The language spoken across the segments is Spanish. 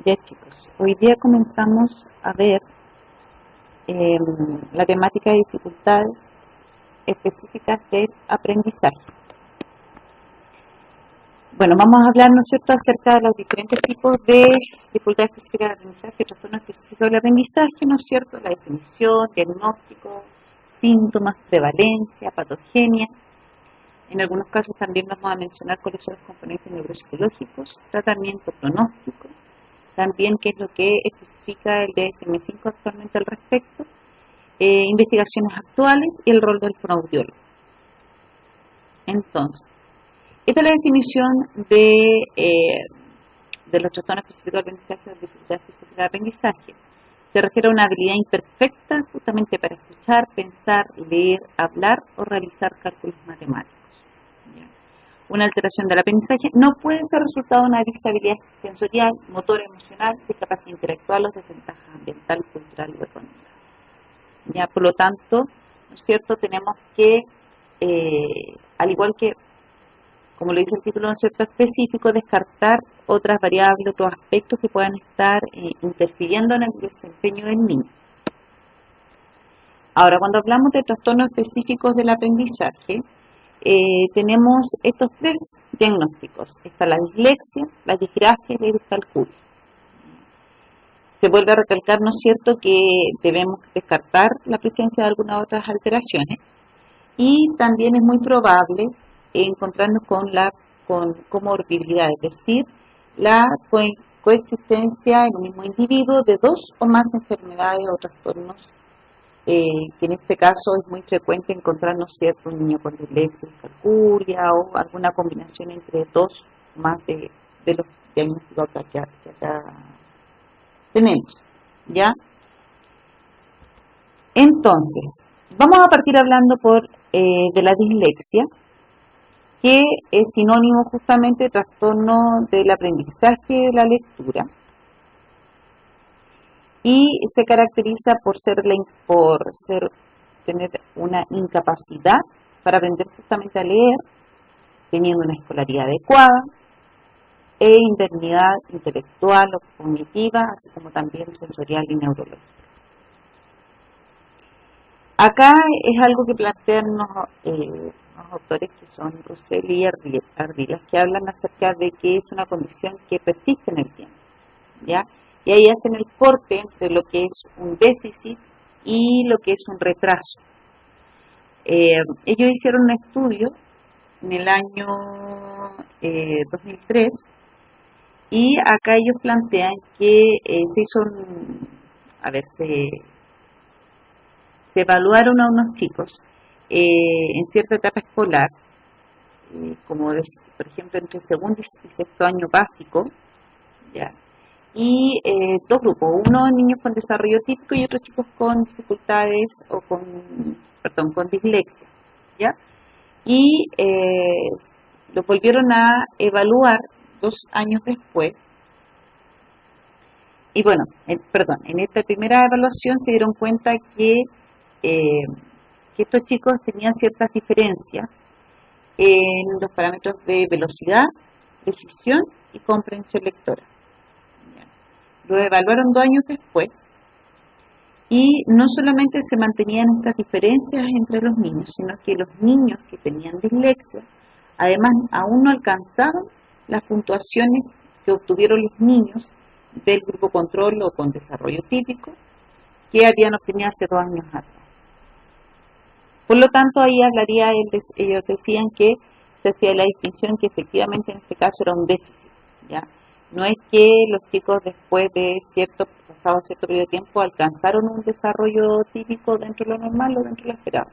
Ya chicos, hoy día comenzamos a ver la temática de dificultades específicas del aprendizaje. Bueno, vamos a hablar, ¿no es cierto?, acerca de los diferentes tipos de dificultades específicas del aprendizaje, trastornos específicos del aprendizaje, ¿no es cierto?, la definición, diagnóstico, síntomas, prevalencia, patogenia. En algunos casos también vamos a mencionar cuáles son los componentes neuropsicológicos, tratamiento, pronóstico, también qué es lo que especifica el DSM-5 actualmente al respecto, investigaciones actuales y el rol del fonoaudiólogo. Entonces, esta es la definición de los trastornos específicos de aprendizaje o de dificultades específicas de aprendizaje. Se refiere a una habilidad imperfecta justamente para escuchar, pensar, leer, hablar o realizar cálculos matemáticos. Una alteración del aprendizaje no puede ser resultado de una disabilidad sensorial, motora, emocional, discapacidad intelectual o desventaja ambiental, cultural o económica. Ya, por lo tanto, ¿no es cierto?, tenemos que, al igual que, como lo dice el título, ¿no es cierto?, específico, descartar otras variables, otros aspectos que puedan estar interfiriendo en el desempeño del niño. Ahora, cuando hablamos de trastornos específicos del aprendizaje, tenemos estos tres diagnósticos. Está la dislexia, la disgrafia y la discalculia. Se vuelve a recalcar, ¿no es cierto?, que debemos descartar la presencia de algunas otras alteraciones y también es muy probable encontrarnos con comorbilidad, es decir, la coexistencia en un mismo individuo de dos o más enfermedades o trastornos, que en este caso es muy frecuente encontrar, ¿no es cierto?, un niño con dislexia, discalculia o alguna combinación entre dos o más de los diagnósticos que acá tenemos, ¿ya? Entonces, vamos a partir hablando de la dislexia, que es sinónimo justamente de trastorno del aprendizaje de la lectura y se caracteriza por tener una incapacidad para aprender justamente a leer, teniendo una escolaridad adecuada e indemnidad intelectual o cognitiva, así como también sensorial y neurológica. Acá es algo que plantean los autores que son Russell y Ardiles, que hablan acerca de que es una condición que persiste en el tiempo, ¿ya? Y ahí hacen el corte entre lo que es un déficit y lo que es un retraso. Ellos hicieron un estudio en el año 2003 y acá ellos plantean que se evaluaron a unos chicos en cierta etapa escolar, por ejemplo entre segundo y sexto año básico, ¿ya? Y dos grupos, uno niños con desarrollo típico y otros chicos con dificultades o con dislexia, ¿ya? Y lo volvieron a evaluar 2 años después. Y bueno, en esta primera evaluación se dieron cuenta que estos chicos tenían ciertas diferencias en los parámetros de velocidad, precisión y comprensión lectora. Lo evaluaron 2 años después y no solamente se mantenían estas diferencias entre los niños, sino que los niños que tenían dislexia, además aún no alcanzaban las puntuaciones que obtuvieron los niños del grupo control o con desarrollo típico que habían obtenido hace 2 años atrás. Por lo tanto, ahí ellos decían que se hacía la distinción que efectivamente en este caso era un déficit, ¿ya? No es que los chicos después de pasado cierto periodo de tiempo alcanzaron un desarrollo típico dentro de lo normal o dentro de lo esperado.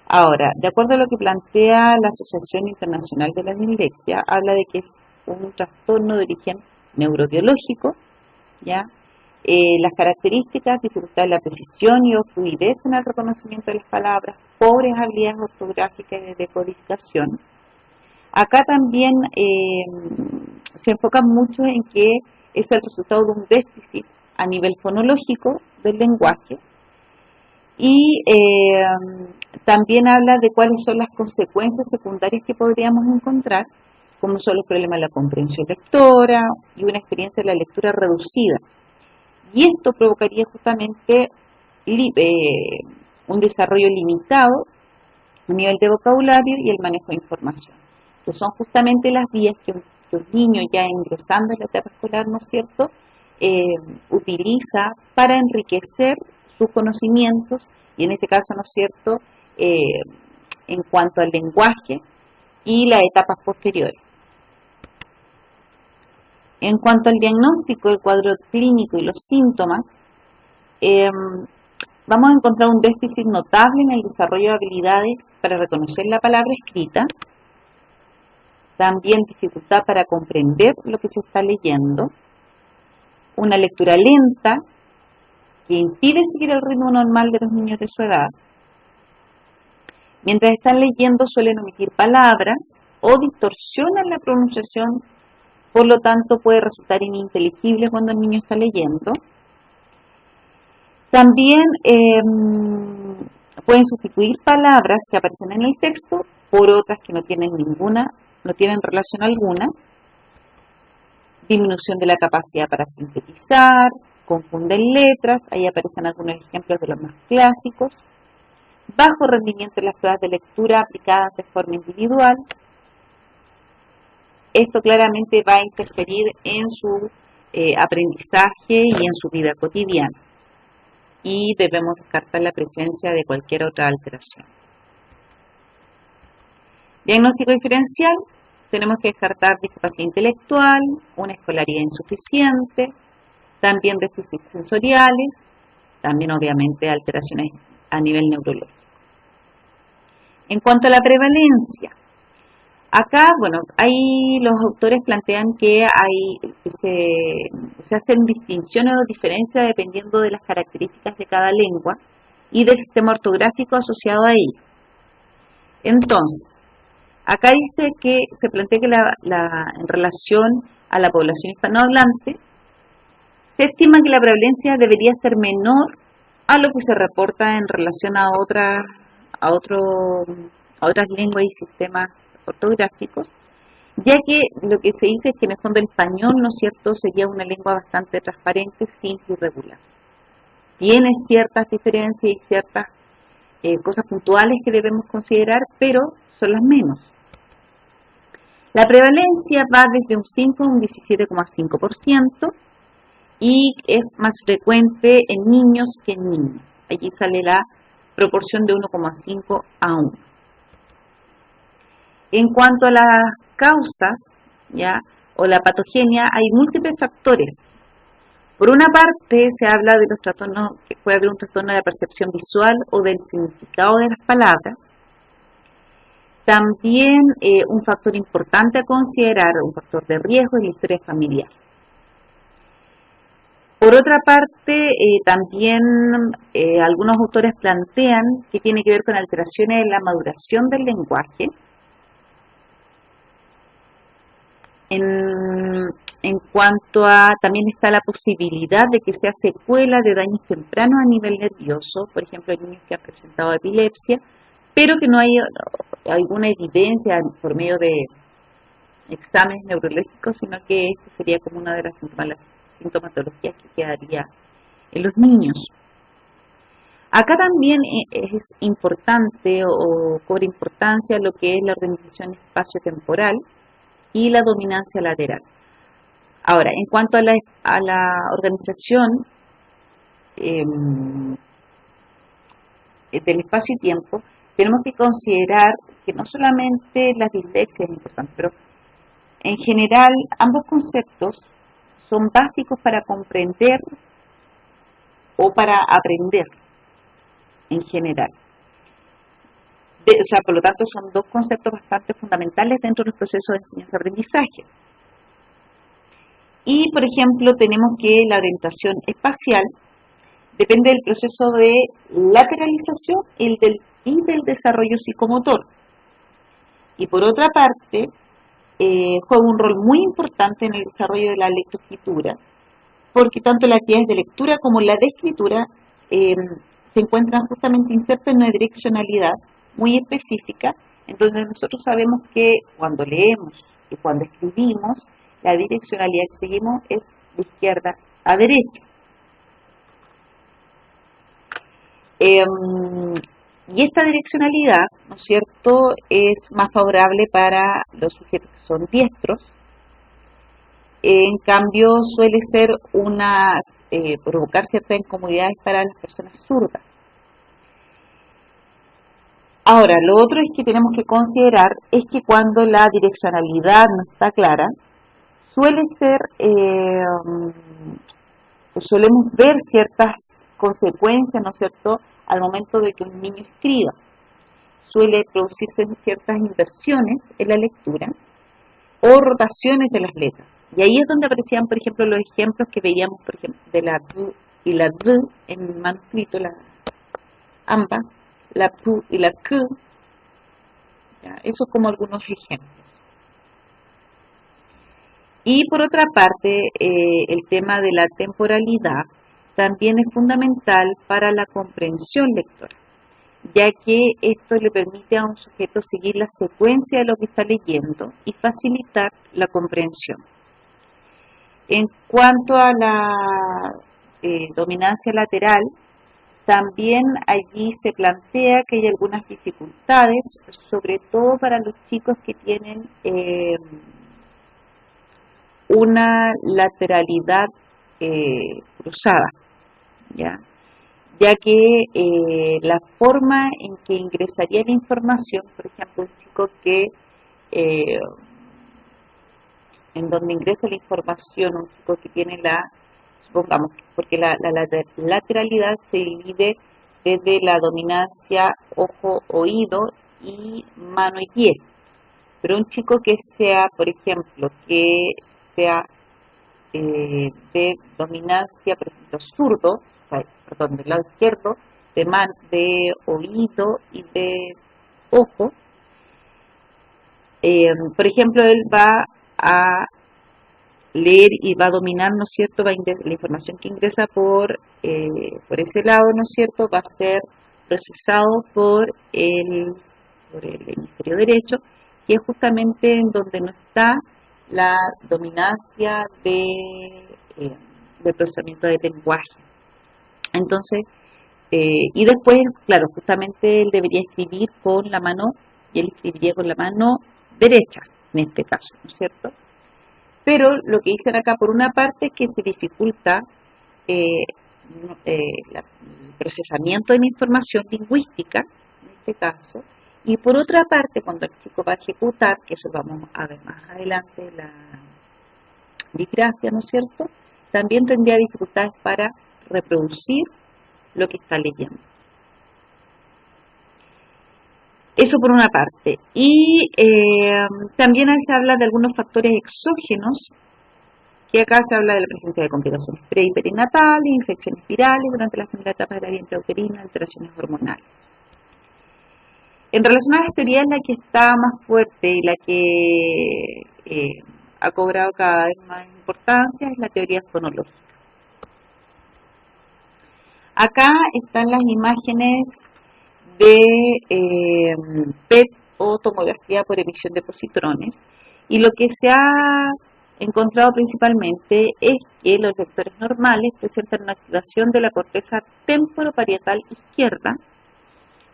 Ahora, de acuerdo a lo que plantea la Asociación Internacional de la Dislexia, habla de que es un trastorno de origen neurobiológico, ¿ya? Las características, dificultad de la precisión y o fluidez en el reconocimiento de las palabras, pobres habilidades ortográficas y de decodificación. Acá también se enfoca mucho en que es el resultado de un déficit a nivel fonológico del lenguaje y también habla de cuáles son las consecuencias secundarias que podríamos encontrar como son los problemas de la comprensión lectora y una experiencia de la lectura reducida. Y esto provocaría justamente un desarrollo limitado a nivel de vocabulario y el manejo de información, que son justamente las vías que un niño ya ingresando en la etapa escolar, ¿no es cierto?, utiliza para enriquecer sus conocimientos y en este caso, ¿no es cierto?, en cuanto al lenguaje y las etapas posteriores. En cuanto al diagnóstico, el cuadro clínico y los síntomas, vamos a encontrar un déficit notable en el desarrollo de habilidades para reconocer la palabra escrita, también dificultad para comprender lo que se está leyendo, una lectura lenta que impide seguir el ritmo normal de los niños de su edad. Mientras están leyendo suelen omitir palabras o distorsionan la pronunciación, por lo tanto puede resultar ininteligible cuando el niño está leyendo. También pueden sustituir palabras que aparecen en el texto por otras que no tienen relación alguna. Disminución de la capacidad para sintetizar, confunden letras, ahí aparecen algunos ejemplos de los más clásicos. Bajo rendimiento en las pruebas de lectura aplicadas de forma individual. Esto claramente va a interferir en su aprendizaje y en su vida cotidiana. Y debemos descartar la presencia de cualquier otra alteración. Diagnóstico diferencial. Tenemos que descartar discapacidad intelectual, una escolaridad insuficiente, también déficits sensoriales, también obviamente alteraciones a nivel neurológico. En cuanto a la prevalencia, acá, bueno, ahí los autores plantean que se hacen distinciones o diferencias dependiendo de las características de cada lengua y del sistema ortográfico asociado a ella. Entonces, acá dice que se plantea que en relación a la población hispanohablante, se estima que la prevalencia debería ser menor a lo que se reporta en relación a otras lenguas y sistemas ortográficos, ya que lo que se dice es que en el fondo el español, ¿no es cierto?, sería una lengua bastante transparente, simple y regular. Tiene ciertas diferencias y ciertas cosas puntuales que debemos considerar, pero son las menos. La prevalencia va desde un 5 a un 17,5% y es más frecuente en niños que en niñas. Allí sale la proporción de 1,5 a 1. En cuanto a las causas, ¿ya?, o la patogenia, hay múltiples factores. Por una parte, se habla de los trastornos, que puede haber un trastorno de la percepción visual o del significado de las palabras. También un factor importante a considerar, un factor de riesgo, es la historia familiar. Por otra parte, también algunos autores plantean que tiene que ver con alteraciones en la maduración del lenguaje. En cuanto a, también está la posibilidad de que sea secuela de daños tempranos a nivel nervioso, por ejemplo, hay niños que han presentado epilepsia, pero que no hay alguna evidencia por medio de exámenes neurológicos, sino que este sería como una de las sintomatologías que quedaría en los niños. Acá también es importante o cobra importancia lo que es la organización espacio-temporal y la dominancia lateral. Ahora, en cuanto a la organización del espacio y tiempo, tenemos que considerar que no solamente las dislexias es importante, pero en general ambos conceptos son básicos para comprender o para aprender en general. Por lo tanto, son dos conceptos bastante fundamentales dentro de los procesos de enseñanza-aprendizaje. Y, por ejemplo, tenemos que la orientación espacial depende del proceso de lateralización y del desarrollo psicomotor. Y por otra parte, juega un rol muy importante en el desarrollo de la lectoescritura, porque tanto las actividades de lectura como la de escritura se encuentran justamente insertas en una direccionalidad muy específica, entonces nosotros sabemos que cuando leemos Y cuando escribimos, la direccionalidad que seguimos es de izquierda a derecha. Y esta direccionalidad, ¿no es cierto?, es más favorable para los sujetos que son diestros. En cambio, suele ser provocar ciertas incomodidades para las personas zurdas. Ahora, lo otro es que tenemos que considerar es que cuando la direccionalidad no está clara, solemos ver ciertas consecuencias, ¿no es cierto?, al momento de que un niño escriba. Suele producirse ciertas inversiones en la lectura o rotaciones de las letras. Y ahí es donde aparecían, por ejemplo, los ejemplos que veíamos, por ejemplo, de la D y la D en el manuscrito, ambas, la P y la Q. ¿Ya? Eso como algunos ejemplos. Y por otra parte, el tema de la temporalidad también es fundamental para la comprensión lectora, ya que esto le permite a un sujeto seguir la secuencia de lo que está leyendo y facilitar la comprensión. En cuanto a la dominancia lateral, también allí se plantea que hay algunas dificultades, sobre todo para los chicos que tienen una lateralidad cruzada, ya que la forma en que ingresaría la información, por ejemplo, un chico que en donde ingresa la información, un chico que tiene supongamos, porque la lateralidad se divide desde la dominancia ojo-oído y mano y pie. Pero un chico que sea, por ejemplo, de dominancia, por ejemplo, zurdo, del lado izquierdo, de oído y de ojo, por ejemplo, él va a leer y va a dominar, ¿no es cierto?, la información que ingresa por ese lado, ¿no es cierto?, va a ser procesado por el hemisferio derecho, que es justamente en donde no está la dominancia del procesamiento del lenguaje. Entonces, y después, claro, justamente él debería escribir con la mano, y él escribiría con la mano derecha, en este caso, ¿no es cierto? Pero lo que dicen acá, por una parte, es que se dificulta el procesamiento de la información lingüística, en este caso, y por otra parte, cuando el chico va a ejecutar, que eso vamos a ver más adelante, la disgrafia, ¿no es cierto?, también tendría dificultades para reproducir lo que está leyendo. Eso por una parte. Y también se habla de algunos factores exógenos, que acá se habla de la presencia de complicaciones pre- y perinatales, infecciones virales durante las primeras etapas de la vida intrauterina, alteraciones hormonales. En relación a las teorías, la que está más fuerte y la que ha cobrado cada vez más importancia es la teoría fonológica. Acá están las imágenes de PET o tomografía por emisión de positrones, y lo que se ha encontrado principalmente es que los lectores normales presentan una activación de la corteza temporoparietal izquierda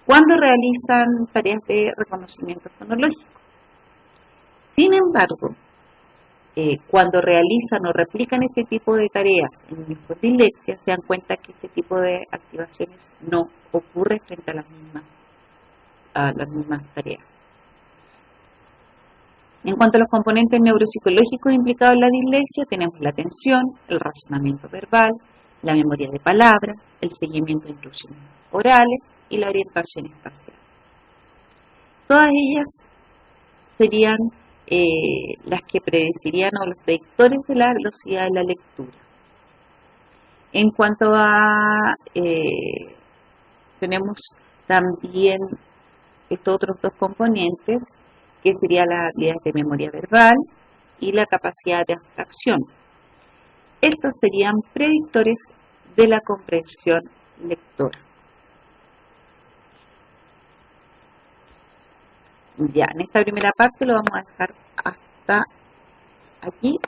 cuando realizan tareas de reconocimiento fonológico. Sin embargo, cuando realizan o replican este tipo de tareas en niños con dislexia, se dan cuenta que este tipo de activaciones no ocurre frente a las mismas tareas. En cuanto a los componentes neuropsicológicos implicados en la dislexia, tenemos la atención, el razonamiento verbal, la memoria de palabras, el seguimiento de instrucciones orales y la orientación espacial. Todas ellas serían las que predecirían o los predictores de la velocidad de la lectura. En cuanto a, tenemos también estos otros dos componentes, que serían las habilidades de memoria verbal y la capacidad de abstracción. Estos serían predictores de la comprensión lectora. Ya, en esta primera parte lo vamos a dejar hasta está aquí